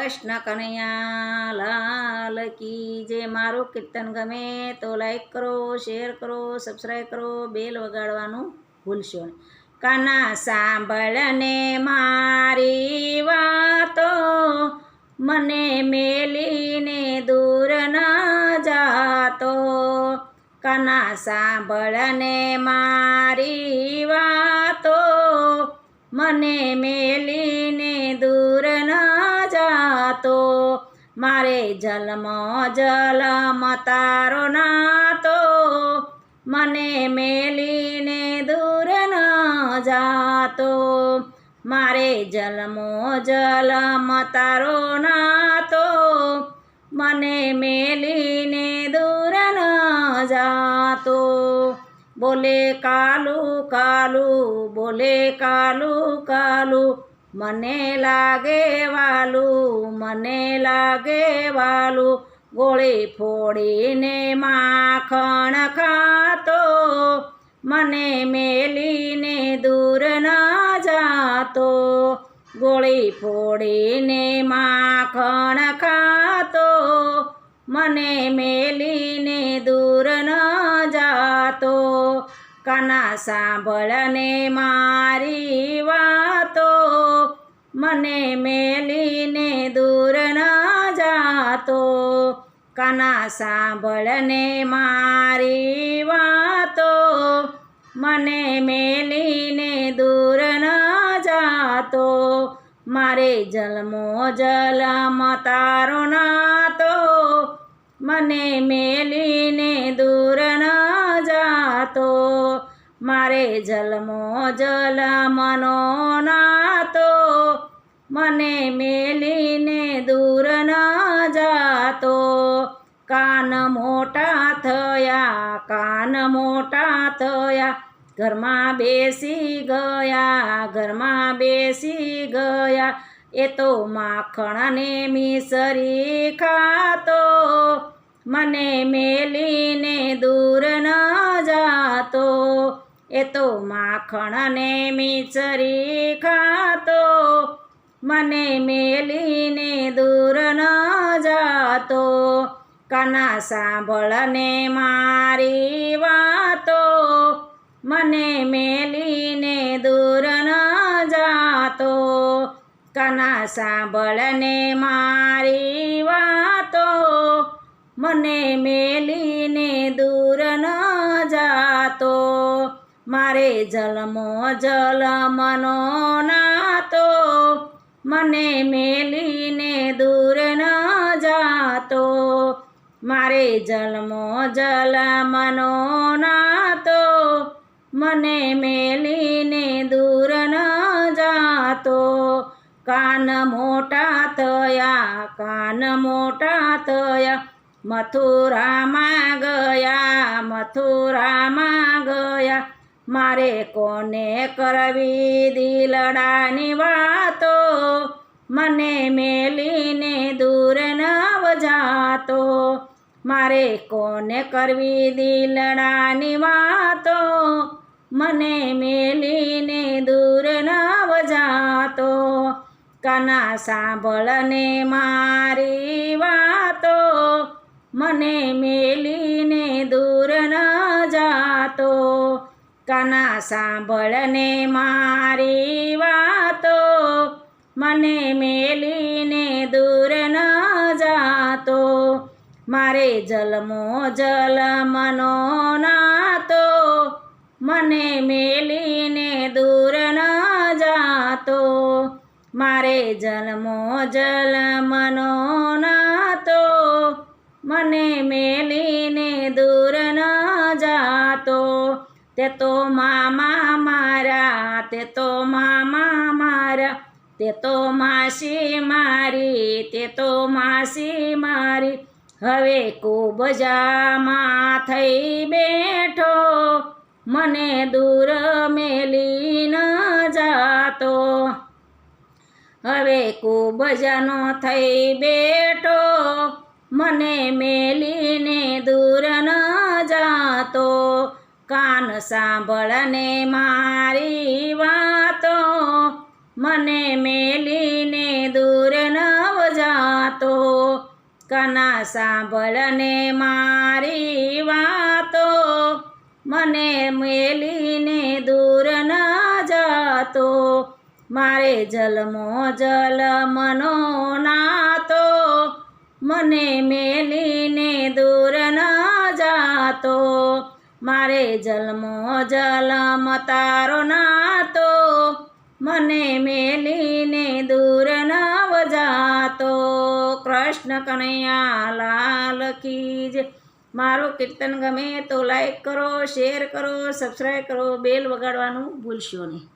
કૃષ્ણ કનૈયા લાલ કી જે મારું કીર્તન ગમે તો લાઈક કરો, શેર કરો, સબસ્ક્રાઈબ કરો, બેલ વગાડવાનું ભૂલશો નહીં. કાના સાંભળને મારી વાતો, મને મેલીને દૂર ના જાતો. કાના સાંભળને મારી વાતો, મને મેલીને દૂર ના જાતો. મારે જન્મ જલમ તારો નાતો, મને મેલીને દૂર ન જાતો. મારે જન્મો જલમ તારો નાતો, મને મેલીને દૂર ન જાતો. બોલે કાલુ કાલુ, બોલે કાલુ કાલુ, મને લાગે વાલું, મને લાગે વાલું. ગોળી ફોડીને માખણ ખાતો, મને મેલીને દૂર ના જાતો. ગોળી ફોડીને માખણ ખાતો, મને મેલીને દૂર ન જાતો. કાના સાંભળને મારી વાતો, મને મેલીને દૂર ન જાતો. કાના સાંભળને મારી વાતો, મને મેલીને દૂર ન જાતો. મારે જન્મો જલમ તારો નાતો, મને મેલીને દૂર ન જાતો. મારે જન્મો જલમનો નાતો, મને મેલીને દૂર ન જાતો. કાન મોટા થયા, કાન મોટા થયા, ઘરમાં બેસી ગયા, ઘરમાં બેસી ગયા. એ તો માખણને મિસરી ખાતો, મને મેલીને દૂર ન જાતો. એ તો માખણને મિસરી ખાતો, મને મેલીને દૂર ન જાતો. કાના સાંભળને મારી વાતો, મને મેલીને દૂર ન જાતો. કાના સાંભળને મારી વાતો, મને મેલીને દૂર ન જાતો. મારે જન્મો જલમનો નાતો, મને મેલીને દૂર ન જાતો. મારે જન્મો જલમનો નાતો, મને મેલીને દૂર ન જાતો. કાન મોટા થયા, કાન મોટા થયા, મથુરામાં ગયા, મથુરામાં ગયા. મારે કોને કરવી દિલડાની વાતો, મને મેલીને દૂર ન જાતો. મારે કોને કરવી દિલડાની વાતો, મને મેલીને દૂર ન જાતો. કાના સાંભળને મારી વાતો, મને મેલીને દૂર ન જાતો. કાના સાંભળને મારી વાતો, મને મેલીને દૂર ન જાતો. મારે જન્મો જલમનો નાતો, મને મેલીને દૂર ન જાતો. મારે જન્મો જલમનો નાતો, મને મેલીને દૂર ન જાતો. તે તો મામા મારા, તે તો મામા મારા, તે તો માસી મારી, તે તો માસી મારી. હવે કુબજામાં થઈ બેઠો, મને દૂર મેલી ન જાતો. હવે કુબજાનો થઈ બેઠો, મને મેલીને દૂર ન જાતો. કાન સાંભળને મારી વાતો, મને મેલીને દૂર ન જાતો. કાના સાંભળને મારી વાતો, મને મેલીને દૂર ન જાતો. મારે જલમો જલમનો નાતો, મને મેલીને દૂર ન જાતો. મારે જલમો જલમ તારો નાતો, મને મેલીને દૂર ન જાતો. કૃષ્ણ કનૈયા લાલ કી જય. મારું કીર્તન ગમે તો લાઈક કરો, શેર કરો, સબસ્ક્રાઈબ કરો, બેલ વગાડવાનું ભૂલશો નહીં.